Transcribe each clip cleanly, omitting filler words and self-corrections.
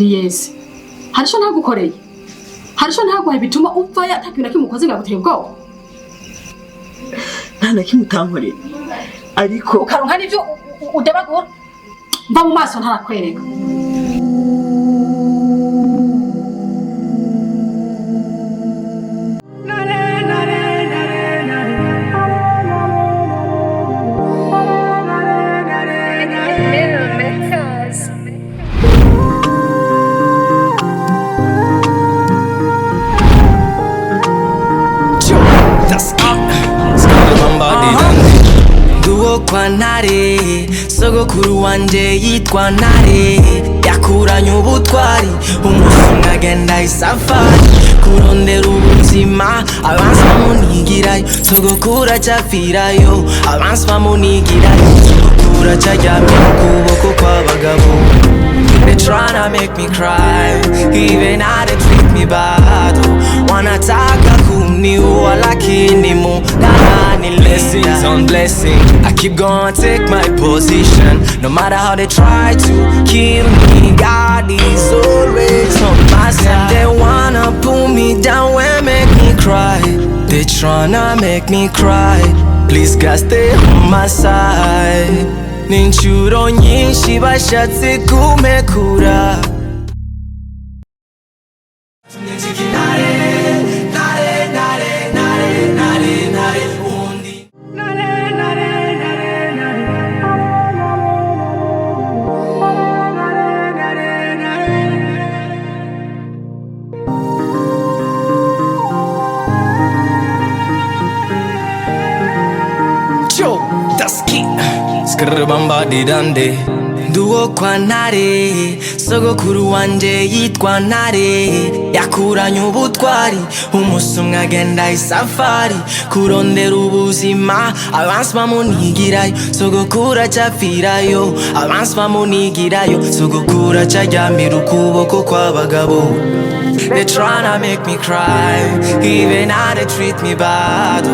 Yes. Harisho ntagukoreye. Harisho ntaguhaye bituma upfa yatakira kimukoze ngaguteye ubwoba. Nta kimutankoreye. Ariko ukaronka nivyo udebagura. Mva mu maso ntarakwereka. Kwa Ntare sogokuru wanje yitwa Ntare yakuranye ubutwari umusumwa agenda isafari kurondera ubuzima abansi bamunigirayo sogokuru acapfirayo abansi bamunigirayo sogokuru acaryamye mu kuboko kw'abagabo. They tryna make me cry, even how they treat me bad. Wanataka kuniua lakini Mungu blessings on blessing. I keep gonna take my position, no matter how they try to kill me. God is always on my side. They wanna pull me down and make me cry. They tryna make me cry. Please God stay on my side. Ninshuro nyinshi bashatse kumekura. Skrrbamba didande Duo kwa Ntare sogokuru wanje yitwa Ntare yakuranye ubutwari umusumwa agenda isafari kurondera ubuzima abansi bamunigirayo sogokuru acapfirayo abansi bamunigirayo sogokuru acaryamira ukuboko kw'abagabo. They tryna make me cry, even how they treat me bad.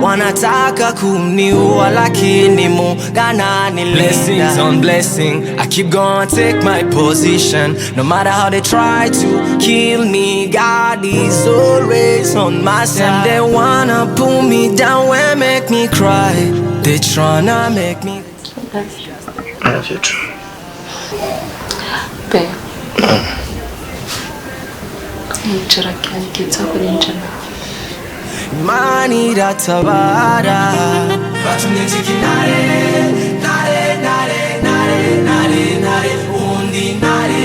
Wanataka kuniua lakini Mungu ananilinda. Blessings on blessing, I keep gonna take my position, no matter how they try to kill me. God is always on my side. And they wanna pull me down and make me cry. They tryna make me. I love you too. Babe. Nicara kiza kurinjana Imani iratabara batumye Ntare Ntare Ntare Ntare Ntare Ntare undi Ntare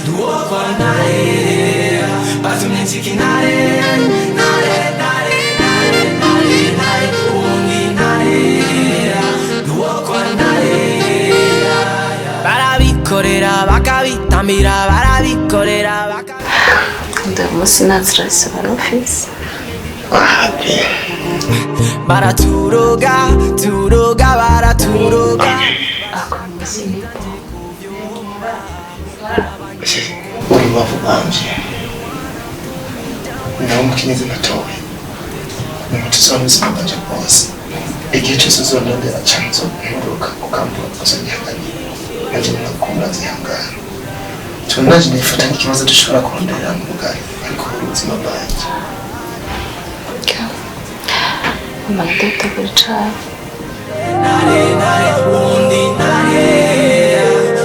duo kwa Ntare batumye Ntare Ntare Ntare Ntare Ntare Ntare undi Ntare duo kwa Ntare barabikorera bakabitambira barabikorera ndamusi nazirase barofisi baraturoga turoga baraturoga akomuzi uri bavu banje nawe mukineze natowe nimutizo n'ubuzima bwanje bwose igihe cyose uzondondera canzo nturuka ukambura uzonyihanganye naje nakunda zihangana tunaje nifata n'ikibazo dushobora kurondera mu bugari ariko ubuzima bwanje amadota buricaye Ntare Ntare undi Ntare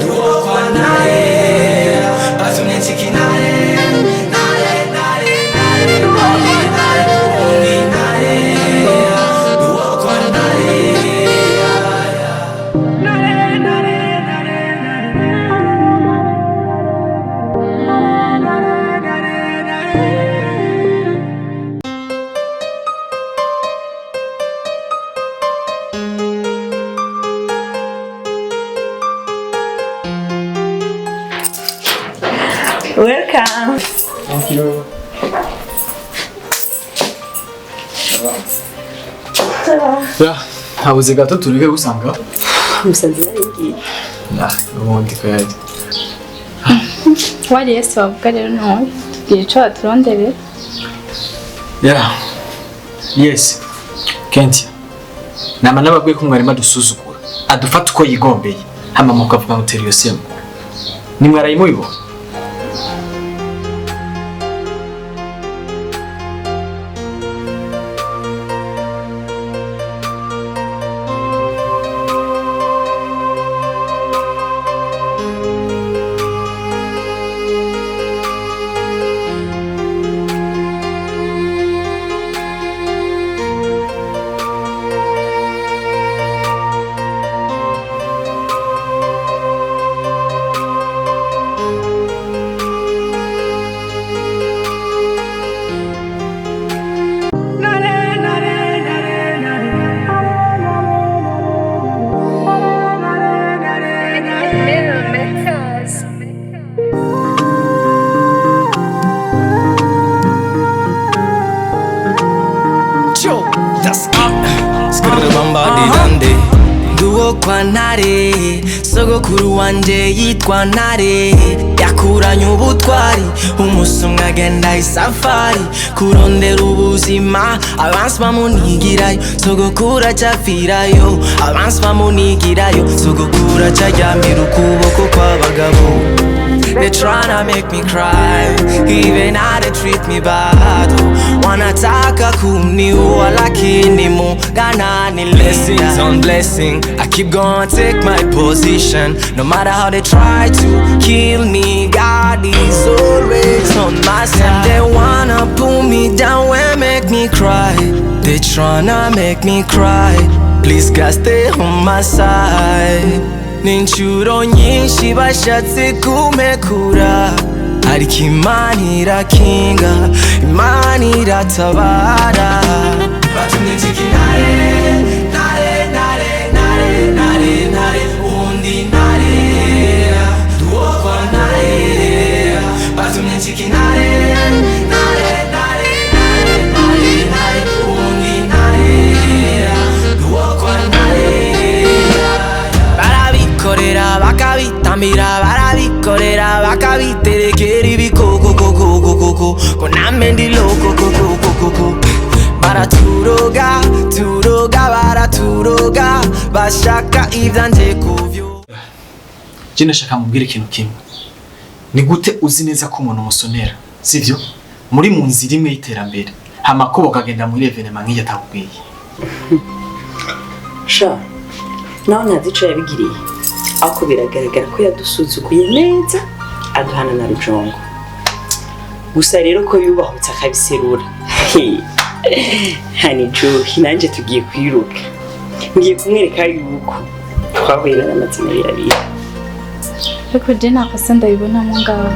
duo kwa Ntare batumye Ntare Ntare Ntare Ntare duo kwa Ntare undi Ntare duo kwa Ntare Ntare Ntare Welcome. Thank you. Ya, habuze gato turike gusanga. Musanze yaringiye. Ya, ubundi ko yaje. wari yese wavuga rero none tubwire ico waturondere. Ya. Yes. Kenti. Nama nababwiye ko mwarimu adusuzugura. Adufata uko yigombeye. Hama mukavuga ngo teriyo semu. Ni mwarayimubibo. yitwa Ntare, sogokuru wanje yitwa Ntare, yakuranye ubutwari, umunsi umwe agenda isafari, kurondera ubuzima, abansi bamunigirayo, sogokuru acapfirayo, abansi bamunigirayo, sogokuru acaryamira ukuboko kw'abagabo. They tryna make me cry, even how they treat me bad. Wanataka kuniua lakini Mugana ni blessings on blessing. I keep going, take my position. No matter how they try to kill me, God is always on my side. They wanna pull me down and make me cry. They tryna make me cry. Please God, stay on my side. N'inshuro nyinshi bashatse kumekura, ariko Imana irakinga, Imana iratabara. Batumye nshika Ntare, Ntare, Ntare, Ntare, Ntare, Ntare, undi Ntare, duwo kwa Ntare. Batumye nshika Ntare, Ntare, Ntare, Ntare, Ntare, Ntare, undi Ntare, duwo kwa Ntare. Barabikorera bakabitambira, barabikorera bakabiterekera ibikoko ko nambe ndi loko. Baraturoga, turoga, baraturoga, bashaka ivyanje kuvyo. Je nashaka mubwire ikintu kimwe. Ni gute uzi neza ko umuntu musonera, sivyo? Muri mu nzira imwe y'iterambere, hamakobo kagenda muri evenement nk'iyo atakubwiye. Sha, naho ntazico yabigiriye, ako biragaragara ko yadusuzuguye neza, aduhana na rujongo. Gusa rero ko yubahutse akabiserura. Hani Johi, nanje tugiye kwiruka. Ngiye kumwereka yuko twahuye n'amazina birabira. Ariko je nakosa ndabibona mu ngaho.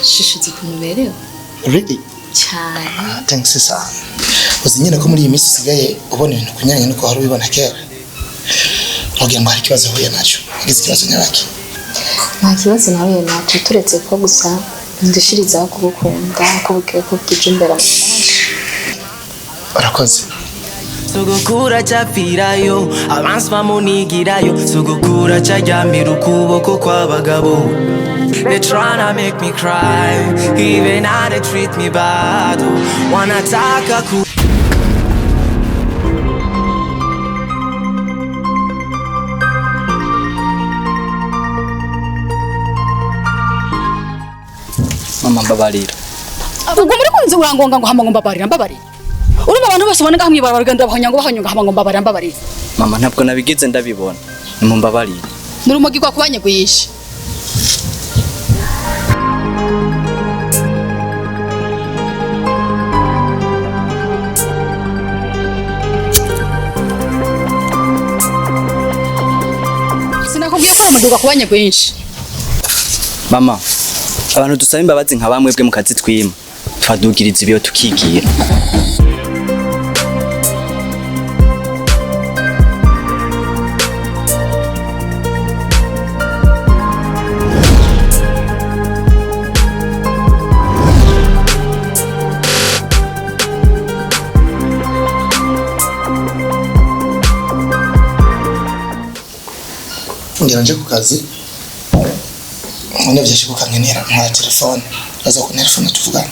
Shishize kunubereho. Really? Cyane. Thanks sana. Uzi nyine ko muri iyi minsi sigaye ubona ibintu kunyanya nuko hari ubibona kera. Ntugira ngo hari ikibazo huye naco. Igize ikibazo nyabaki. Nta kibazo nawe naco turetse ko gusa ndishiriza kugukunda kubuke ko kije imbere mu Barakoze. Sogokuru acapfirayo, abansi bamunigirayo, sogokuru acaryamira ukuboko kw'abagabo. They tryna make me cry, even how they treat me bad. Wanataka Mama mbabarira. Ubwo muri kunze urangonga ngo hama ngo mbabarira. Urumva abantu bose ubona ngamwe baragenda bahonyango hama ngo mbabarira. Mama ntabwo nabigize ndabibona. Mumbabarira. Nurumogi kwa kubanye kuyisha. Sinakubwiye ko umuduga kubanye kwinshi. Mama, abantu dusaba imbabazi nka bamwe bwe mu kazi twima. Twadugiriza ibiyo tukigira. Ngira nje ku kazi. None byashibuka nkenera nka telefone. Aza ku telefone tuvugana.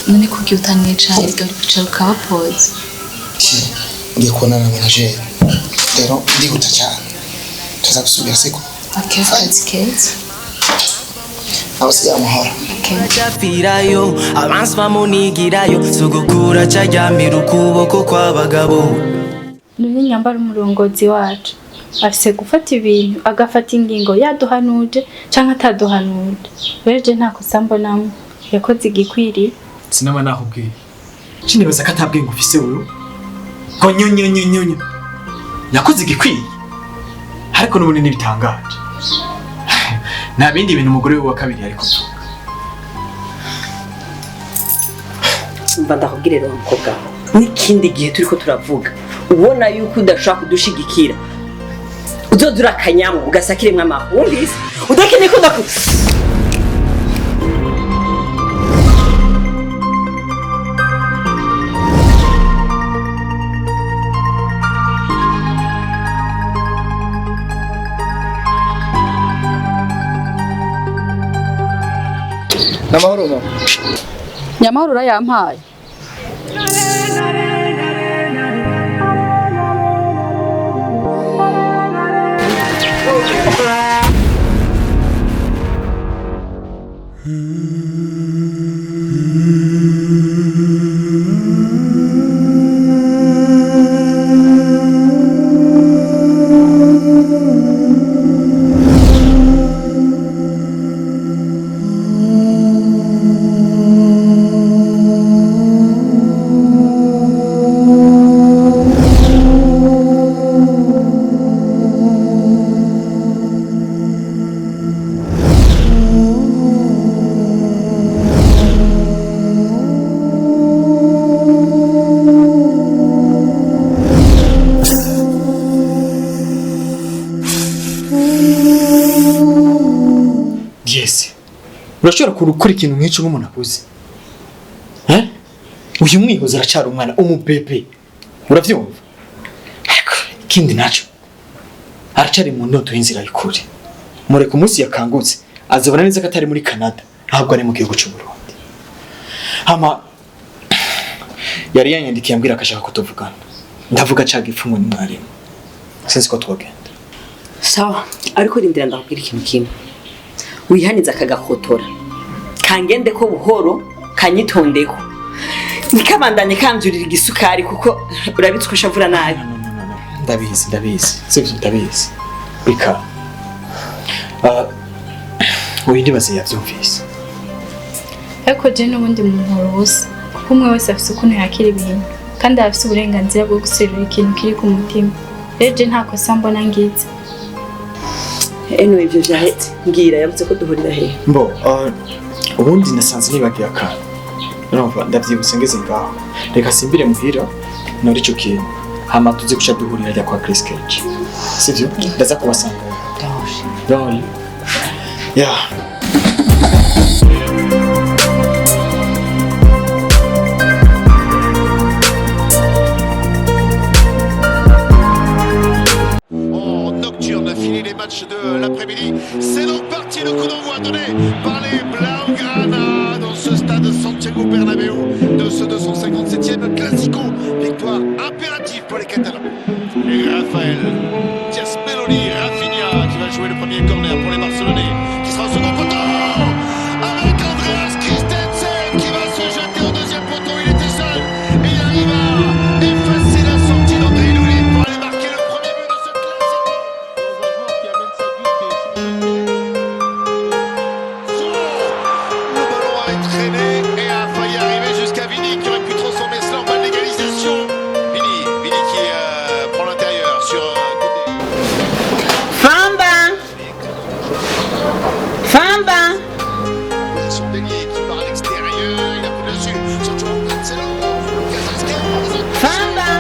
none kuki utamwicaye uri kwicaruka bapoze ngiye kubona na manager rero ndihuta cyane tuza gusubira siko akazi keza abasigaye amahoro Chapirayo, abansi bamunigirayo, sogokuru acaryamira ukuboko kw'abagabo. None nyambara umurongozi wacu afise gufata ibintu agafata ingingo yaduhanuje canke ataduhanuje. Beje nta kosa mbonamwe yakoze igikwiriye. Sinama nakubwiye. Cinibaza ko atabwiye ngo ufise wewe. Ko nyonyonyonyonyo. Yakoze igikwiriye. Ariko n'ubundi nibitangaje. Nta bindi bintu umugore we wa kabiri ariko. umva ndakubwire rero mukobwa n'ikindi gihe turiko turavuga ubona yuko udashaka kudushigikira uzodura akanyamu ugasakiremwe amaho wumvise udakeneye ko Namahoro mama. Nyamahoro urayampaye. Urashobora kurukora ikintu nk'icyo nk'umuntu akuze uyu mwihoza aracyari umwana umubebe uravyumva ikindi naco aracyari mu ndoto y'inzira y'ukuri mureka umunsi yakangutse azabona neza ko atari muri Canada ahubwo ari mu gihugu cy'u Burundi hama yari yanyandikiye ambwira akashaka kutuvugana ndavuga caga ipfunwe n'umwarimu sinzi ko twogenda sawa ariko rindira ndakubwira ikintu kimwe wihaniza akagakotora kangende ko buhoro kanyitondeko nikabandanye kanjurira igisukari kuko urabitswe shavura nabi ndabizi sivyo ndabizi bika windi baze yavyumvise ariko je n'ubundi muntu rubusa kuko umwe wese afise ukuntu yakira ibintu kandi afise uburenganzira bwo guserura ikintu kiri ku mutima reje nta kosa mbona ngize eno ivyo vyahetse ngira yavuze ko duhurira hehe mbo ubundi nasanze nibagiye akantu urumva ndavyibutse ngeze ngaho reka simbire muhira nori ico kintu hama tuze guca duhurira rya kwa Chris Cage sivyo ndaza kubasanga dawshi yeah Les matchs de l'après-midi, c'est donc parti, le coup d'envoi donné par les Blaugrana dans ce stade Santiago Bernabéu de ce 257e Classico. Victoire impérative pour les Catalans. Et Raphaël Diaz-Meloni, Rafinha qui va jouer le premier corner pour les Barcelonais, qui sera au second poteau avec Andreas Christensen qui va se jeter au deuxième poteau. Il était seul et il arrive à effacer la sortie d'André Loulin pour aller marquer le premier but de ce Classico. Le ballon a traîné et a failli arriver jusqu'à Vini qui aurait pu transformer cela en balle d'égalisation. Vini qui prend l'intérieur sur Famba position d'ailier qui part à l'extérieur. Il a pris dessus sur Joao Cancelo. Famba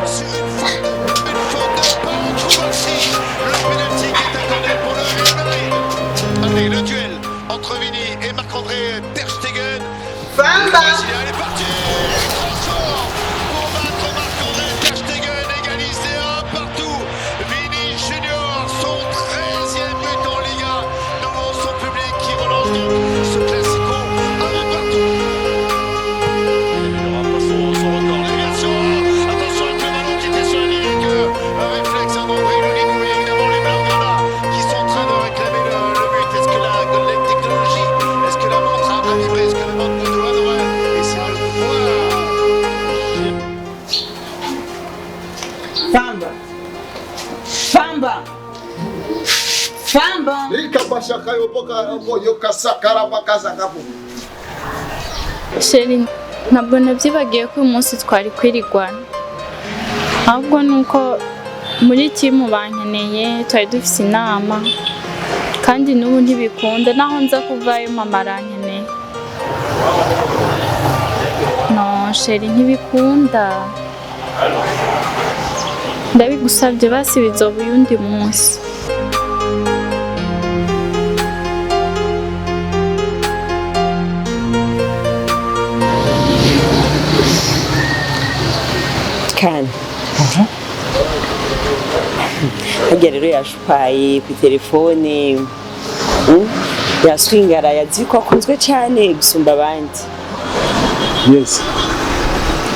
Sur une faute de Pantouassi. Le penalty qui est accordé pour le Real Madrid. Allez, le duel entre Vini et Marc-André Ter Stegen. Le Brésilien est parti. Transfert pour battre Marc-André Ter Stegen, égalisé un partout. Vini Junior, son 13e but en Liga, devant son public qui relance donc ce Classico un partout. Il n'aura pas son record d'élimination. Attention avec le ballon qui était sur la ligne avec un réflexe d'André Loulin. Oui, évidemment les Blaugrana qui sont en train de réclamer le but. Est-ce que la golden technologie, est-ce que la montre a vibré, est-ce que la montre de doigt devrait essayer de le voir? Famba Ikabashaka yoka sakara bakaza gapo. Sheri ntabwo nabyibagiye ko uyu munsi twari kwirigwana ahubwo nuko muri timu bankeneye twari dufise inama kandi n'ubu ntibikunda naho nza kuvayo mama arankeneye No sheri ntibikunda. Ndabigusabye basi bizoba uyundi munsi. Kandi hajya rero yashupaye ku telefone yaswingara yazi ko akunzwe cyane gusumba abandi. Yes.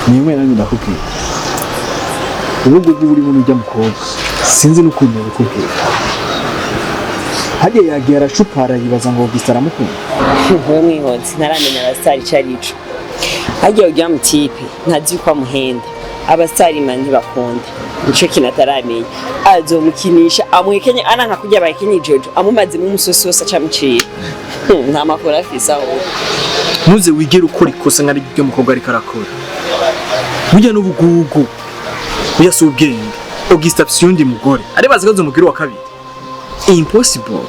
Ni mwe nanjye ndakubwira. Ubundi buri muntu ujya mukobwa. Sinzi n'ukuntu yakubwira. Hajya yagiye arashupara yibaza ngo Augustin aramukunda. Wowe mwihonze ntaramenya abasitari cyarico. Hajya ujya mu tipe ntazi ko amuhenda. Abasitari mani bakunda. Nico kinataramenya. Azomukinisha amwekenye ananka kujya bayikenye Jojo amumaze mu musosi wose acamuciye. Nta makuru afise aho. Ntuze wigera ukora ikosa nk'ari ryo mukobwa ariko arakora. Burya n'ubugugu. Burya si ubwenge. Augustin afise undi mugore. Aribaza ko azomubwira wa kabiri. Impossible.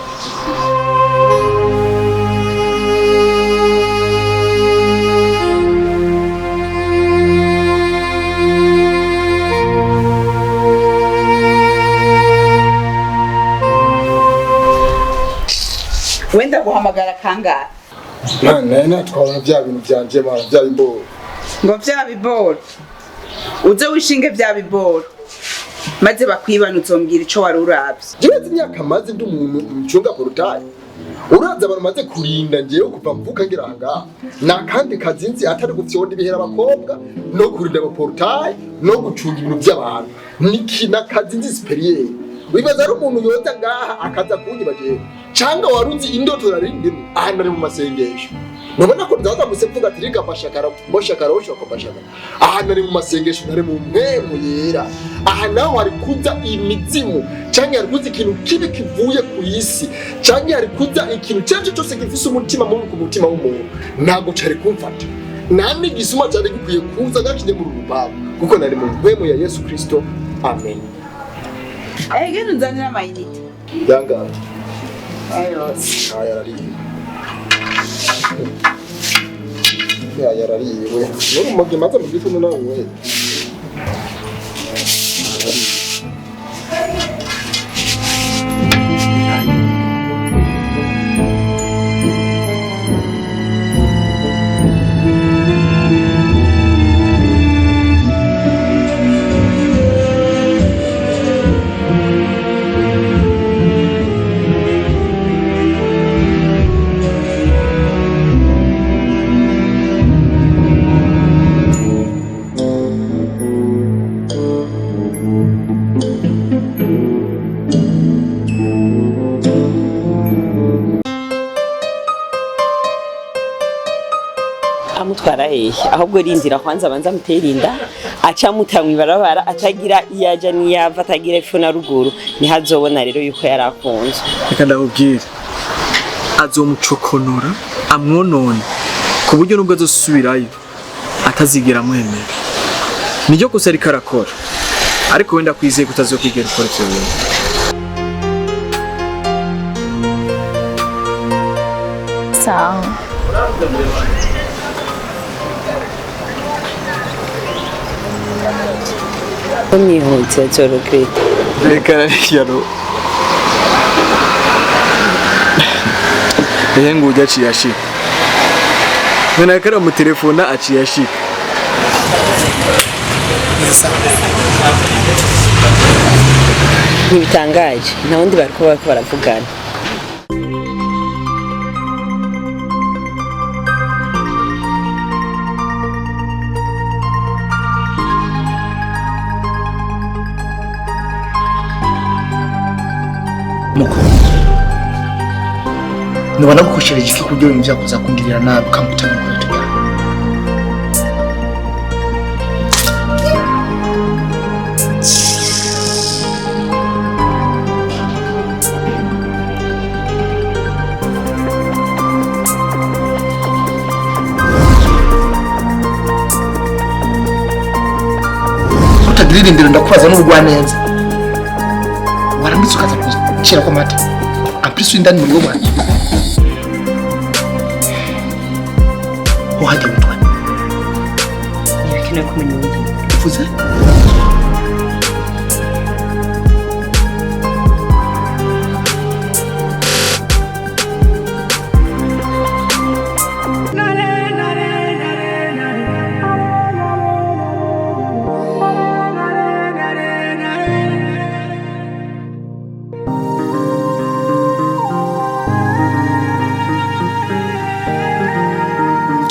Wenda guhamagara kangahe? Nana twabona bya bintu byanje mara bya biboro. Ngo bya biboro. Uze wishinge bya biboro. Maze bakwibana uzombwira ico wari uravye. Jirazi imyaka maze ndi umuntu mcunga portail. Uraza abantu maze kurinda ngiye kuva mvuka ngira ngaha. Na kandi kazinzi atari gufyonda ibihera abakobwa no kurinda aba portail no gucunga ibintu by'abantu. Nikina kazinzi superieur. Wibaza ari umuntu yoza ngaha akaza kunyibaje. Changa warunzi indoto zarindi ahana ari mu masengesho. Nubona ko ndaza musevuga ati riga mashakara moshakara oshoko mashakara. Ahana ari mu masengesho ntari mu mpemu yera. Ahana wari kuza imizimu cyangwa yari kuza ikintu kibi kivuye ku isi cyangwa yari kuza ikintu cyaje cyose gifise umutima mubi ku mutima w'umuntu. Nago cyari kumfata. Nani gisuma cyari gikwiye kuza gakinde mu rubabo kuko nari mu mpemu ya Yesu Kristo. Amen. Genu nzanira amayinite. Yanga. Ayos. Ayarariye. Yarariye we. Nuri mugi maze mu gifu nawe we. Amutwara ahubwo rindira kwanza abanza muterinda aca mutamwe ibarabara atagira iyaja niyava atagira ifu na ruguru nihazobona rero yuko yarakunze. Reka ndabubwira. Azomucokonora amwonone ku buryo nubwo azosubirayo atazigera mwemera. Nijyo kosa ariko arakora. Ariko wenda kwizeye kutazokwigera ukora ivyo bintu. Sawa. Umwihutse zorokete. Reka yaro. Yengu ujaciye ashika. Mena kara mu telefone aciye ashika. Ntibitangaje nta wundi bariko baravugana. Muko nubona gukoshereje iki kubyo ibintu byakuza kungirira nabi ukamutana mu rwego rwawe. Utagirira indero ndakubaza n'ubugwaneza. Warambitse ukaza kushira kwa mata. Amplis indani muri wowe. uhajya witwa ntibikenewe kumenya undi Ufise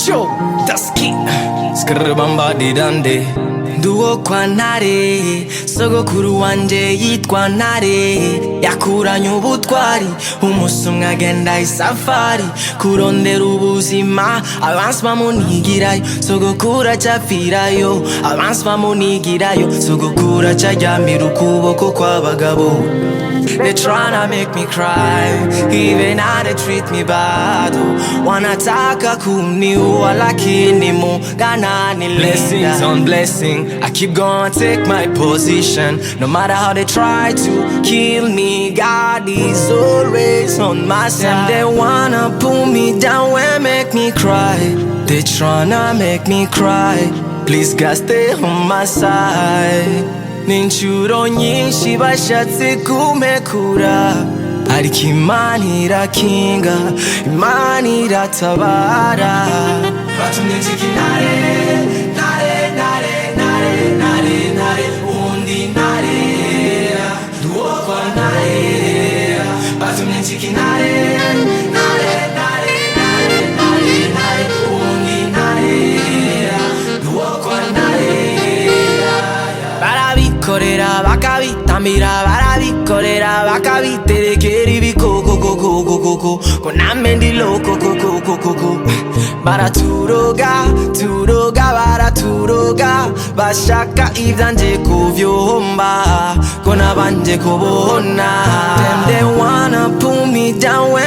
Yo, das key. Skrrbamba di dande. Duo kwa Ntare, sogokuru wanje yitwa Ntare. Yakuranye ubutwari, umunsi umwe agenda isafari kurondera ubuzima, abansi bamunigirayo, sogokuru acapfirayo, abansi bamunigirayo, sogokuru acaryamira ukuboko kw'abagabo. They tryna make me cry, even how they treat me bad. Wanataka kuniua lakini Mungu ananilinda. Blessings on blessing, I keep gonna take my position. No matter how they try to kill me, God is always on my side. They wanna pull me down and make me cry. They tryna make me cry. Please God stay on my side. N'inshuro nyinshi bashatse kumekura, ariko Imana irakinga, Imana iratabara. Batumye nshika Ntare, Ntare, Ntare, Ntare, Ntare, Ntare, undi Ntare, duo kwa Ntare. Batumye nshika Ntare, Ntare, Ntare, Ntare, Ntare, Ntare, undi Ntare, duo kwa Ntare. Barabikorera bakabitambira, barabikorera bakabiterekera ibikokokokokoko, ko nambe ndi lokokokokoko. Baraturoga, turoga, baraturoga, bashaka ivyanje kuvyomba, ko nabanje kubona. Them they wanna pull me down when